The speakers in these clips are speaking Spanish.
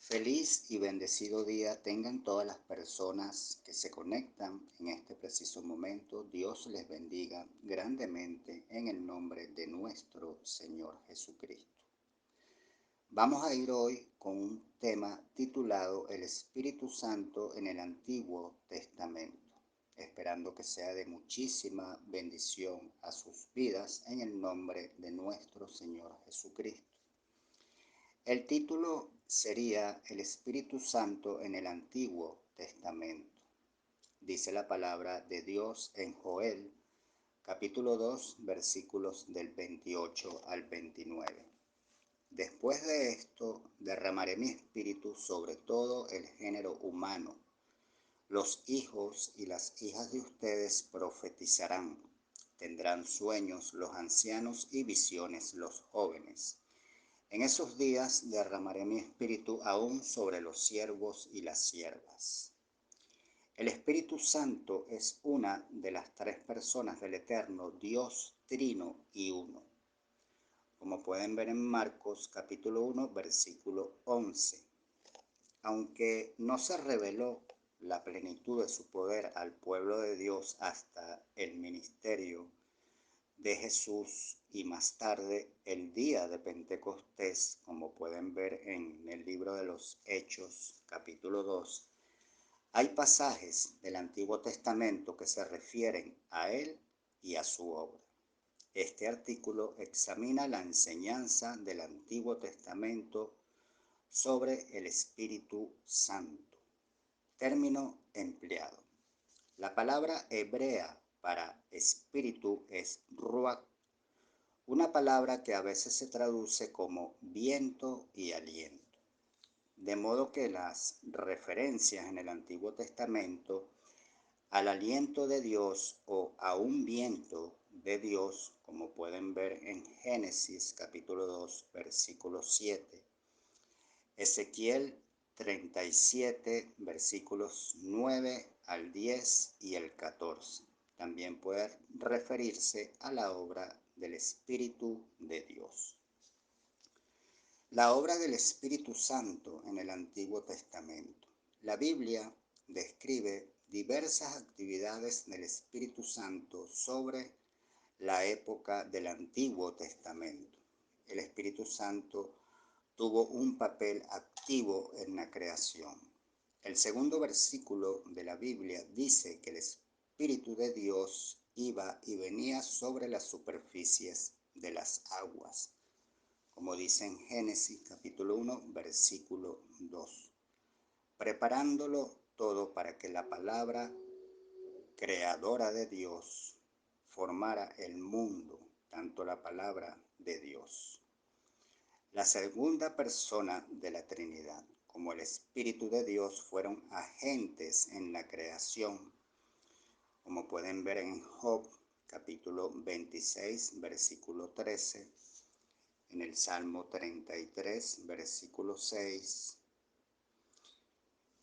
Feliz y bendecido día tengan todas las personas que se conectan en este preciso momento. Dios les bendiga grandemente en el nombre de nuestro Señor Jesucristo. Vamos a ir hoy con un tema titulado El Espíritu Santo en el Antiguo Testamento, esperando que sea de muchísima bendición a sus vidas en el nombre de nuestro Señor Jesucristo. El título sería El Espíritu Santo en el Antiguo Testamento. Dice la palabra de Dios en Joel, capítulo 2, versículos del 28 al 29. Después de esto, derramaré mi espíritu sobre todo el género humano. Los hijos y las hijas de ustedes profetizarán. Tendrán sueños los ancianos y visiones los jóvenes. En esos días derramaré mi espíritu aún sobre los siervos y las siervas. El Espíritu Santo es una de las tres personas del Eterno Dios Trino y Uno, como pueden ver en Marcos capítulo 1, versículo 11. Aunque no se reveló la plenitud de su poder al pueblo de Dios hasta el ministerio de Jesús y más tarde el día de Pentecostés, como pueden ver en el libro de los Hechos, capítulo 2, hay pasajes del Antiguo Testamento que se refieren a él y a su obra. Este artículo examina la enseñanza del Antiguo Testamento sobre el Espíritu Santo, término empleado. La palabra hebrea para espíritu es ruach, una palabra que a veces se traduce como viento y aliento. De modo que las referencias en el Antiguo Testamento al aliento de Dios o a un viento de Dios, como pueden ver en Génesis capítulo 2, versículo 7, Ezequiel 37, versículos 9 al 10 y el 14. También puede referirse a la obra del Espíritu de Dios. La obra del Espíritu Santo en el Antiguo Testamento. La Biblia describe diversas actividades del Espíritu Santo sobre la época del Antiguo Testamento. El Espíritu Santo tuvo un papel activo en la creación. El segundo versículo de la Biblia dice que el Espíritu de Dios iba y venía sobre las superficies de las aguas, como dice en Génesis capítulo 1, versículo 2, preparándolo todo para que la palabra creadora de Dios formara el mundo, tanto la palabra de Dios. La segunda persona de la Trinidad, como el Espíritu de Dios, fueron agentes en la creación, como pueden ver en Job capítulo 26, versículo 13, en el Salmo 33, versículo 6.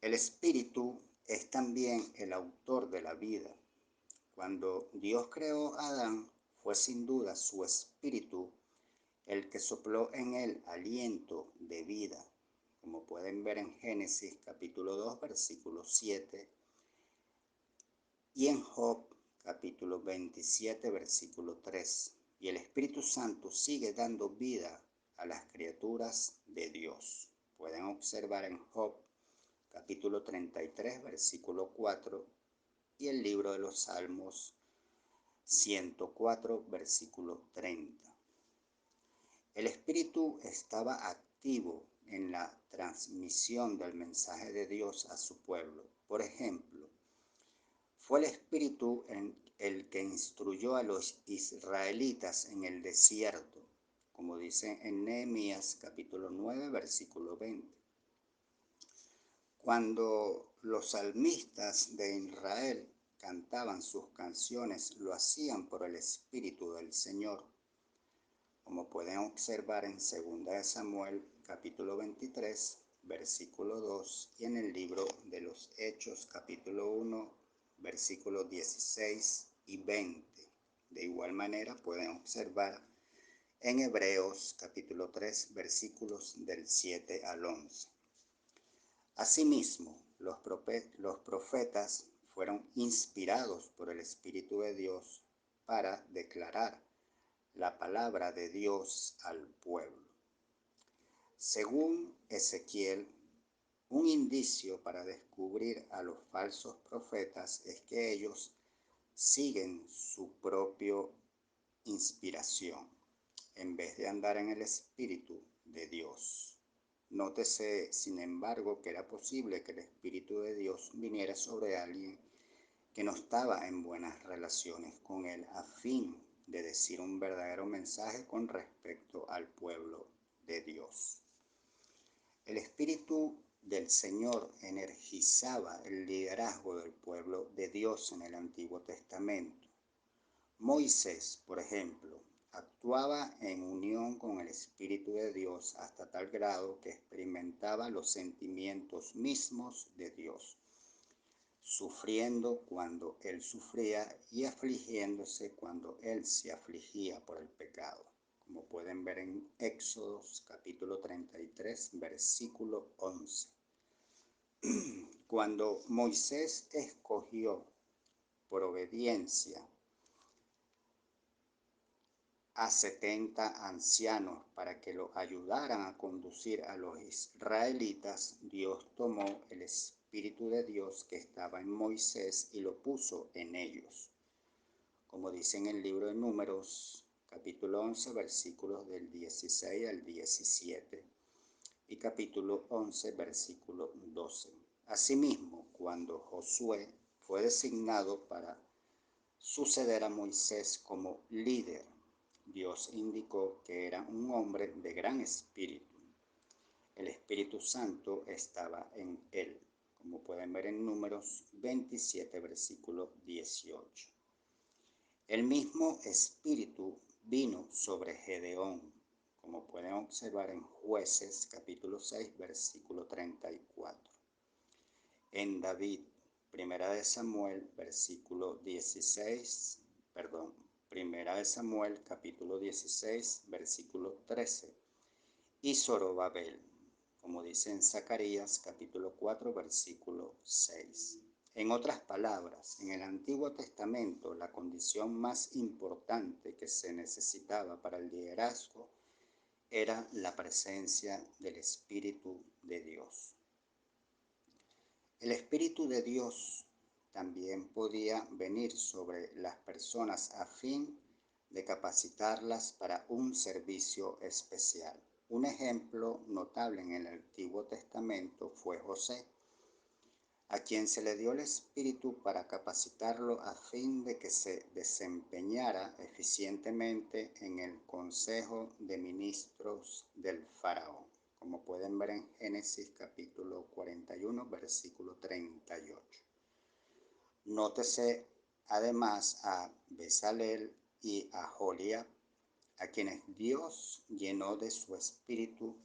El Espíritu es también el autor de la vida. Cuando Dios creó a Adán, fue sin duda su Espíritu el que sopló en él aliento de vida, como pueden ver en Génesis capítulo 2, versículo 7, y en Job capítulo 27, versículo 3. Y el Espíritu Santo sigue dando vida a las criaturas de Dios. Pueden observar en Job capítulo 33, versículo 4, y el libro de los Salmos 104, versículo 30. El Espíritu estaba activo en la transmisión del mensaje de Dios a su pueblo. Por ejemplo, fue el Espíritu el que instruyó a los israelitas en el desierto, como dice en Nehemías capítulo 9, versículo 20. Cuando los salmistas de Israel cantaban sus canciones, lo hacían por el Espíritu del Señor, como pueden observar en 2 Samuel capítulo 23, versículo 2, y en el libro de los Hechos capítulo 1, versículos 16 y 20. De igual manera pueden observar en Hebreos capítulo 3, versículos del 7 al 11. Asimismo, los profetas fueron inspirados por el Espíritu de Dios para declarar la palabra de Dios al pueblo. Según Ezequiel, un indicio para descubrir a los falsos profetas es que ellos siguen su propia inspiración en vez de andar en el Espíritu de Dios. Nótese, sin embargo, que era posible que el Espíritu de Dios viniera sobre alguien que no estaba en buenas relaciones con él a fin de decir un verdadero mensaje con respecto al pueblo de Dios. El Espíritu del Señor energizaba el liderazgo del pueblo de Dios en el Antiguo Testamento. Moisés, por ejemplo, actuaba en unión con el Espíritu de Dios hasta tal grado que experimentaba los sentimientos mismos de Dios, sufriendo cuando él sufría y afligiéndose cuando él se afligía por el pecado, como pueden ver en Éxodos capítulo 33, versículo 11. Cuando Moisés escogió por obediencia a 70 ancianos para que lo ayudaran a conducir a los israelitas, Dios tomó el Espíritu de Dios que estaba en Moisés y lo puso en ellos. Como dice en el libro de Números, capítulo 11, versículos del 16 al 17 y capítulo 11, versículo 12. Asimismo, cuando Josué fue designado para suceder a Moisés como líder, Dios indicó que era un hombre de gran espíritu. El Espíritu Santo estaba en él, como pueden ver en Números 27, versículo 18. El mismo Espíritu vino sobre Gedeón, como pueden observar en Jueces, capítulo 6, versículo 34. En David, Primera de Samuel, Primera de Samuel, capítulo 16, versículo 13. Y Zorobabel, como dice en Zacarías, capítulo 4, versículo 6. En otras palabras, en el Antiguo Testamento, la condición más importante que se necesitaba para el liderazgo era la presencia del Espíritu de Dios. El Espíritu de Dios también podía venir sobre las personas a fin de capacitarlas para un servicio especial. Un ejemplo notable en el Antiguo Testamento fue José, a quien se le dio el Espíritu para capacitarlo a fin de que se desempeñara eficientemente en el Consejo de Ministros del Faraón, como pueden ver en Génesis capítulo 41, versículo 38. Nótese además a Bezalel y a Joliab, a quienes Dios llenó de su espíritu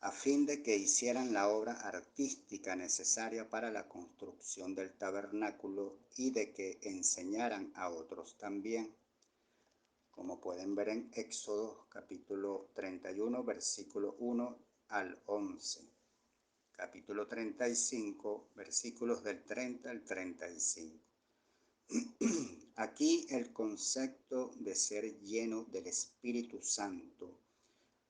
a fin de que hicieran la obra artística necesaria para la construcción del tabernáculo y de que enseñaran a otros también, como pueden ver en Éxodo capítulo 31, versículo 1 al 11, capítulo 35, versículos del 30 al 35. Aquí el concepto de ser lleno del Espíritu Santo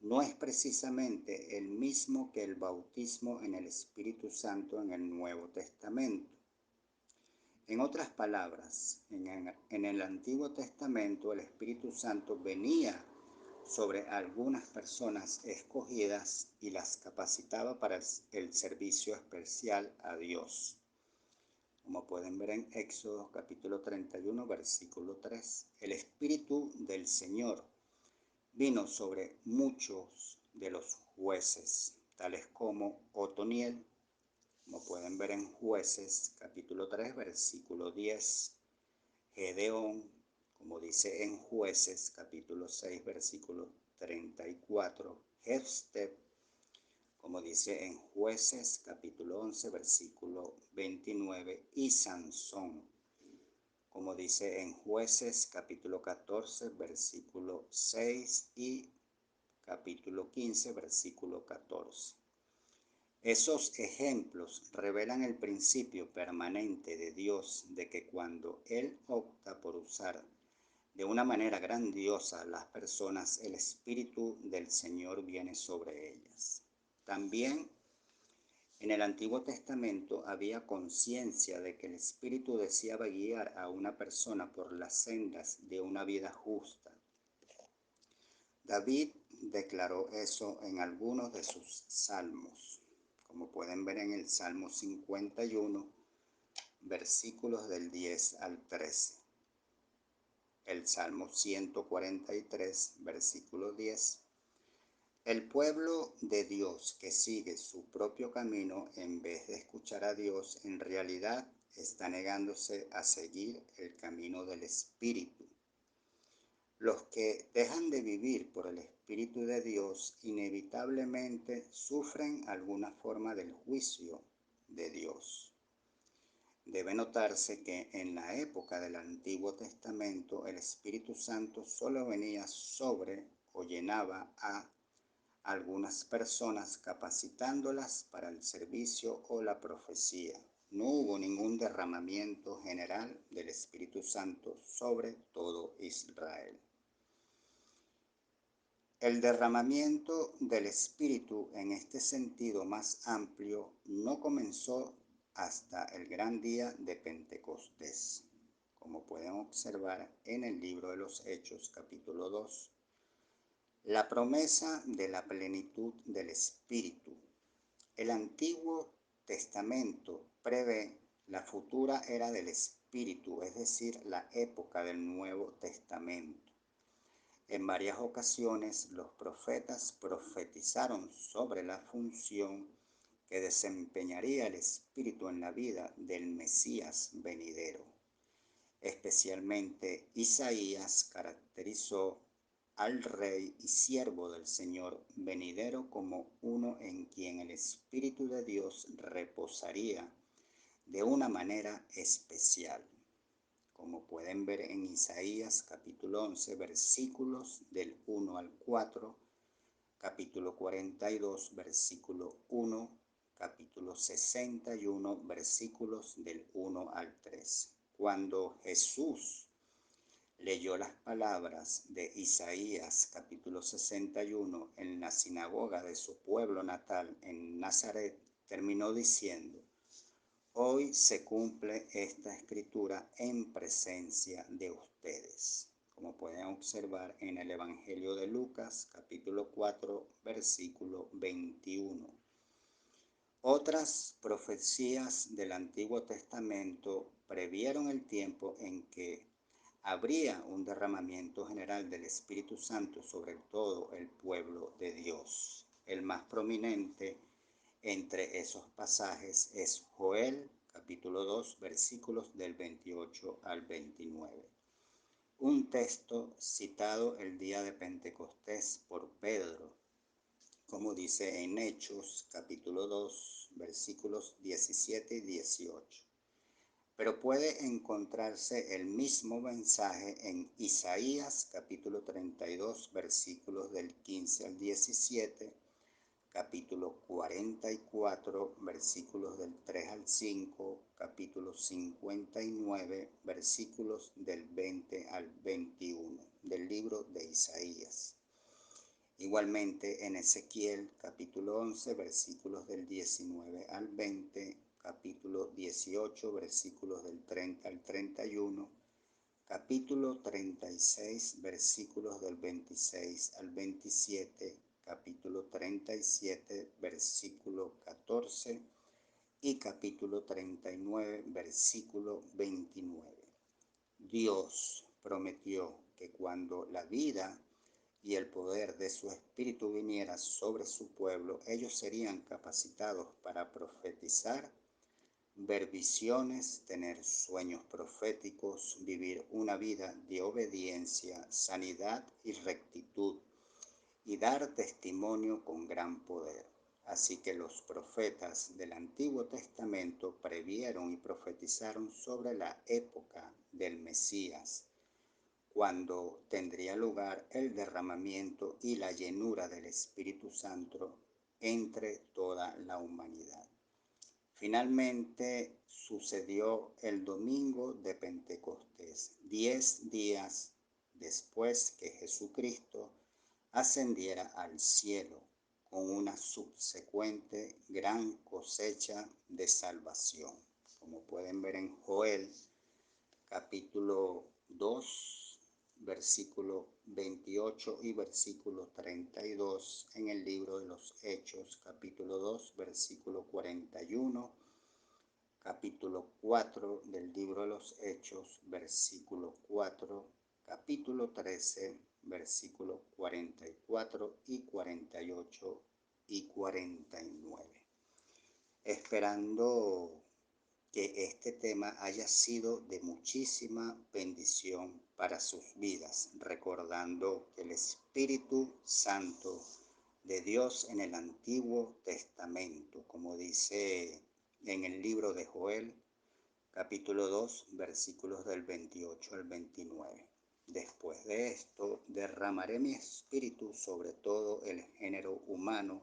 no es precisamente el mismo que el bautismo en el Espíritu Santo en el Nuevo Testamento. En otras palabras, en el Antiguo Testamento el Espíritu Santo venía sobre algunas personas escogidas y las capacitaba para el servicio especial a Dios, como pueden ver en Éxodo capítulo 31, versículo 3. El Espíritu del Señor vino sobre muchos de los jueces, tales como Otoniel, como pueden ver en Jueces capítulo 3, versículo 10, Gedeón, como dice en Jueces capítulo 6, versículo 34, Jefté, como dice en Jueces capítulo 11, versículo 29, y Sansón, como dice en Jueces capítulo 14, versículo 6 y capítulo 15, versículo 14. Esos ejemplos revelan el principio permanente de Dios de que cuando Él opta por usar de una manera grandiosa a las personas, el Espíritu del Señor viene sobre ellas. También en el Antiguo Testamento había conciencia de que el Espíritu deseaba guiar a una persona por las sendas de una vida justa. David declaró eso en algunos de sus salmos, como pueden ver en el Salmo 51, versículos del 10 al 13. El Salmo 143, versículo 10. El pueblo de Dios que sigue su propio camino en vez de escuchar a Dios, en realidad está negándose a seguir el camino del Espíritu. Los que dejan de vivir por el Espíritu de Dios inevitablemente sufren alguna forma del juicio de Dios. Debe notarse que en la época del Antiguo Testamento el Espíritu Santo solo venía sobre o llenaba a algunas personas capacitándolas para el servicio o la profecía. No hubo ningún derramamiento general del Espíritu Santo sobre todo Israel. El derramamiento del Espíritu en este sentido más amplio no comenzó hasta el gran día de Pentecostés, como pueden observar en el libro de los Hechos capítulo 2. La promesa de la plenitud del Espíritu. El Antiguo Testamento prevé la futura era del Espíritu, es decir, la época del Nuevo Testamento. En varias ocasiones los profetas profetizaron sobre la función que desempeñaría el Espíritu en la vida del Mesías venidero. Especialmente Isaías caracterizó al Rey y siervo del Señor venidero como uno en quien el Espíritu de Dios reposaría de una manera especial, como pueden ver en Isaías capítulo 11 versículos del 1 al 4, capítulo 42 versículo 1, capítulo 61 versículos del 1 al 3. Cuando Jesús leyó las palabras de Isaías capítulo 61 en la sinagoga de su pueblo natal en Nazaret, terminó diciendo: hoy se cumple esta escritura en presencia de ustedes, como pueden observar en el Evangelio de Lucas capítulo 4 versículo 21. Otras profecías del Antiguo Testamento previeron el tiempo en que habría un derramamiento general del Espíritu Santo sobre todo el pueblo de Dios. El más prominente entre esos pasajes es Joel capítulo 2 versículos del 28 al 29. Un texto citado el día de Pentecostés por Pedro, como dice en Hechos capítulo 2 versículos 17 y 18. Pero puede encontrarse el mismo mensaje en Isaías capítulo 32 versículos del 15 al 17, capítulo 44 versículos del 3 al 5, capítulo 59 versículos del 20 al 21 del libro de Isaías. Igualmente en Ezequiel capítulo 11 versículos del 19 al 20, capítulo 18 versículos del 30 al 31, capítulo 36 versículos del 26 al 27, capítulo 37 versículo 14 y capítulo 39 versículo 29. Dios prometió que cuando la vida y el poder de su Espíritu viniera sobre su pueblo, ellos serían capacitados para profetizar, ver visiones, tener sueños proféticos, vivir una vida de obediencia, sanidad y rectitud, y dar testimonio con gran poder. Así que los profetas del Antiguo Testamento previeron y profetizaron sobre la época del Mesías, cuando tendría lugar el derramamiento y la llenura del Espíritu Santo entre toda la humanidad. Finalmente sucedió el domingo de Pentecostés, 10 días después que Jesucristo ascendiera al cielo, con una subsecuente gran cosecha de salvación. Como pueden ver en Joel, capítulo 2, versículo 28 y versículo 32, en el libro de los Hechos, capítulo 2, versículo 41, capítulo 4 del libro de los Hechos, versículo 4, capítulo 13, versículo 44 y 48 y 49. Esperando que este tema haya sido de muchísima bendición para sus vidas, recordando que el Espíritu Santo de Dios en el Antiguo Testamento, como dice en el libro de Joel, capítulo 2, versículos del 28 al 29. Después de esto, derramaré mi espíritu sobre todo el género humano.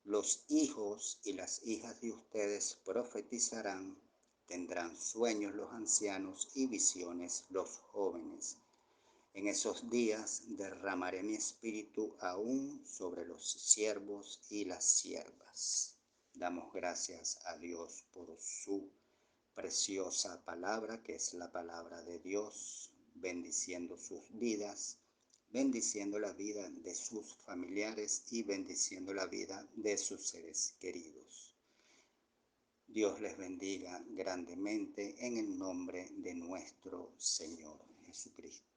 Los hijos y las hijas de ustedes profetizarán, tendrán sueños los ancianos y visiones los jóvenes. En esos días derramaré mi espíritu aún sobre los siervos y las siervas. Damos gracias a Dios por su preciosa palabra, que es la palabra de Dios, bendiciendo sus vidas, bendiciendo la vida de sus familiares y bendiciendo la vida de sus seres queridos. Dios les bendiga grandemente en el nombre de nuestro Señor Jesucristo.